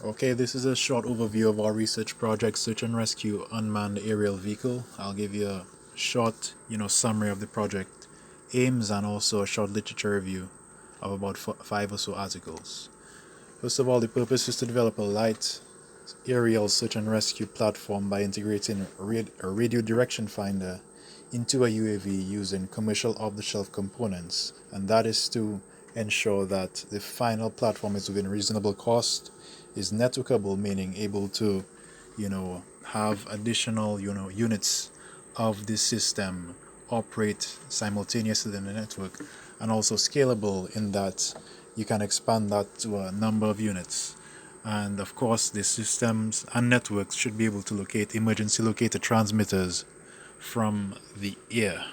Okay, this is a short overview of our research project, Search and Rescue Unmanned Aerial Vehicle. I'll give you a short, summary of the project aims and also a short literature review of about five or so articles. First of all, the purpose is to develop a light aerial search and rescue platform by integrating a radio direction finder into a UAV using commercial off-the-shelf components, and that is to ensure that the final platform is within reasonable cost, is networkable, meaning able to, have additional, units of this system operate simultaneously in the network, and also scalable in that you can expand that to a number of units. And of course, the systems and networks should be able to locate emergency locator transmitters from the air.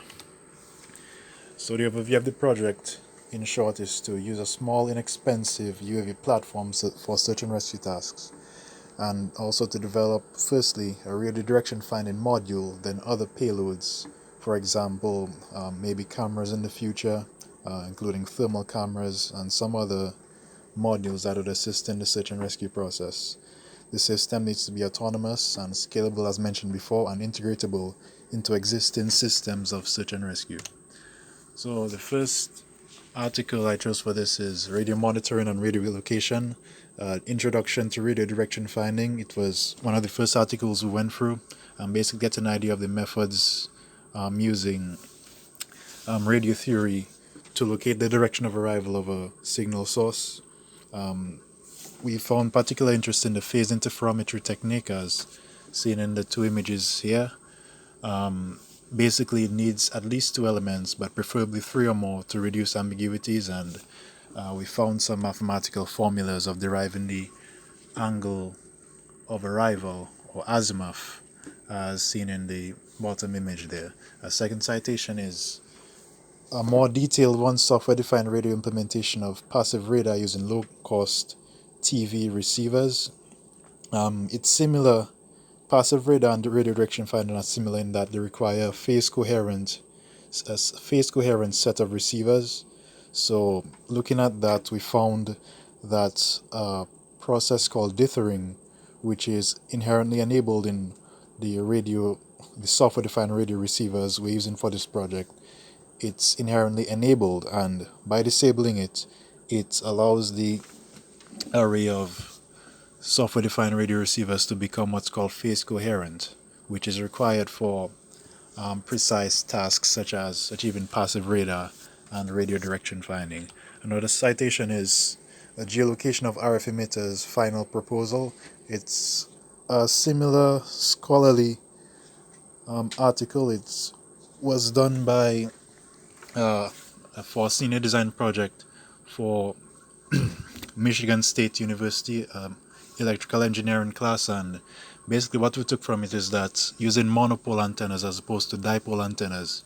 So the overview of the project, in short, is to use a small, inexpensive UAV platform for search and rescue tasks, and also to develop, firstly, a radio direction finding module, then other payloads, for example, maybe cameras in the future, including thermal cameras and some other modules that would assist in the search and rescue process. The system needs to be autonomous and scalable, as mentioned before, and integratable into existing systems of search and rescue. So the first article I chose for this is Radio Monitoring and Radio Relocation, Introduction to Radio Direction Finding. It was one of the first articles we went through and basically get an idea of the methods using radio theory to locate the direction of arrival of a signal source. We found particular interest in the phase interferometry technique as seen in the two images here. Basically, it needs at least two elements, but preferably three or more to reduce ambiguities, and we found some mathematical formulas of deriving the angle of arrival, or azimuth, as seen in the bottom image there. A second citation is a more detailed one, software-defined radio implementation of passive radar using low-cost TV receivers. It's similar. Passive radar and radio direction finding are similar in that they require a phase-coherent set of receivers. So looking at that, we found that a process called dithering, which is inherently enabled in the software-defined radio receivers we're using for this project, it's inherently enabled, and by disabling it, it allows the array of software-defined radio receivers to become what's called phase coherent, which is required for precise tasks such as achieving passive radar and radio direction finding. Another citation is a geolocation of RF emitters final proposal. It's a similar scholarly article. It was done by for a senior design project for Michigan State University electrical engineering class, and basically what we took from it is that using monopole antennas as opposed to dipole antennas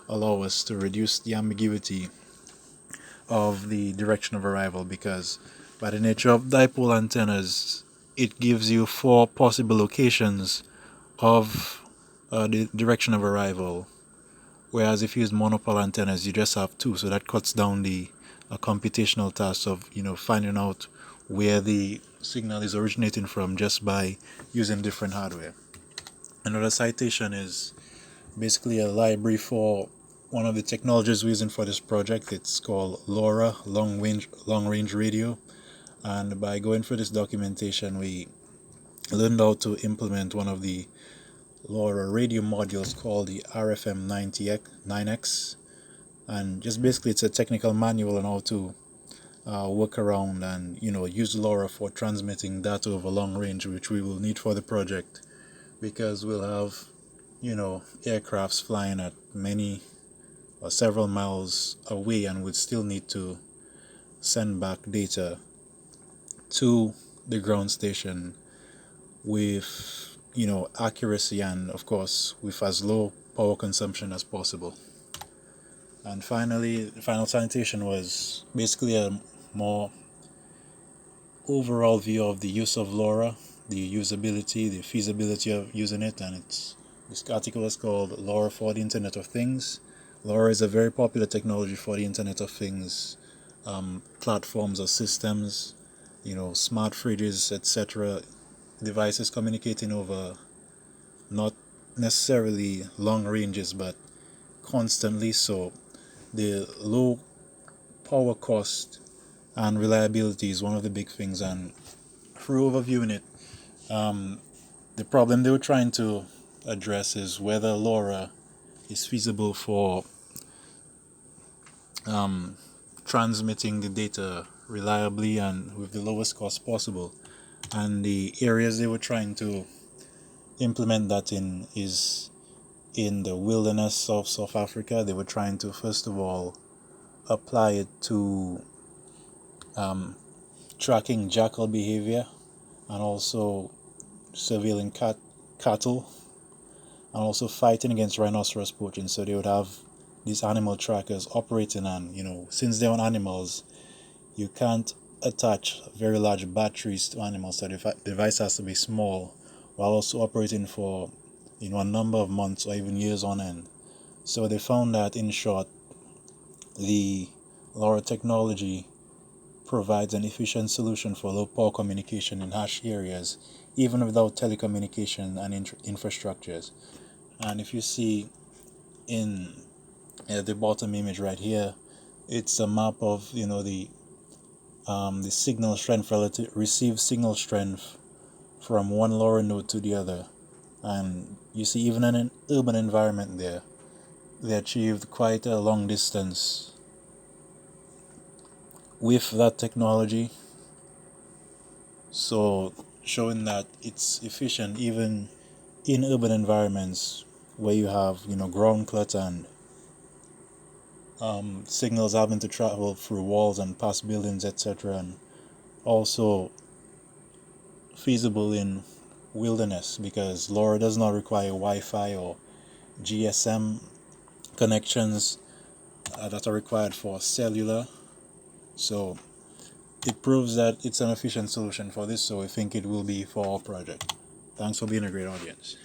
allow us to reduce the ambiguity of the direction of arrival, because by the nature of dipole antennas it gives you four possible locations of the direction of arrival, whereas if you use monopole antennas you just have two, so that cuts down the computational task of finding out where the signal is originating from just by using different hardware. Another citation is basically a library for one of the technologies we're using for this project. It's called LoRa, long range radio, and by going through this documentation we learned how to implement one of the LoRa radio modules called the RFM9X, and just basically it's a technical manual on how to work around and use LoRa for transmitting data over long range, which we will need for the project because we'll have aircrafts flying at many or several miles away and would still need to send back data to the ground station with accuracy and of course with as low power consumption as possible. And finally, the final citation was basically a more overall view of the use of LoRa, the usability, the feasibility of using it, and this article is called LoRa for the Internet of Things. LoRa is a very popular technology for the Internet of Things platforms or systems, smart fridges, etc. Devices communicating over not necessarily long ranges but constantly. So the low power cost and reliability is one of the big things. And through overviewing it, the problem they were trying to address is whether LoRa is feasible for transmitting the data reliably and with the lowest cost possible. And the areas they were trying to implement that in is in the wilderness of South Africa. They were trying to first of all apply it to tracking jackal behavior and also surveilling cattle and also fighting against rhinoceros poaching. So they would have these animal trackers operating, and since they're on animals, you can't attach very large batteries to animals, so the device has to be small while also operating for a number of months or even years on end. So they found that, in short, the LoRa technology provides an efficient solution for low power communication in harsh areas, even without telecommunication and infrastructures. And if you see in the bottom image right here, it's a map of the signal strength relative received signal strength from one LoRa node to the other. And you see, even in an urban environment there, they achieved quite a long distance with that technology. So showing that it's efficient even in urban environments where you have ground clutter and signals having to travel through walls and past buildings, etc. And also feasible in wilderness because LoRa does not require Wi-Fi or GSM connections that are required for cellular. So it proves that it's an efficient solution for this, so I think it will be for our project. Thanks for being a great audience.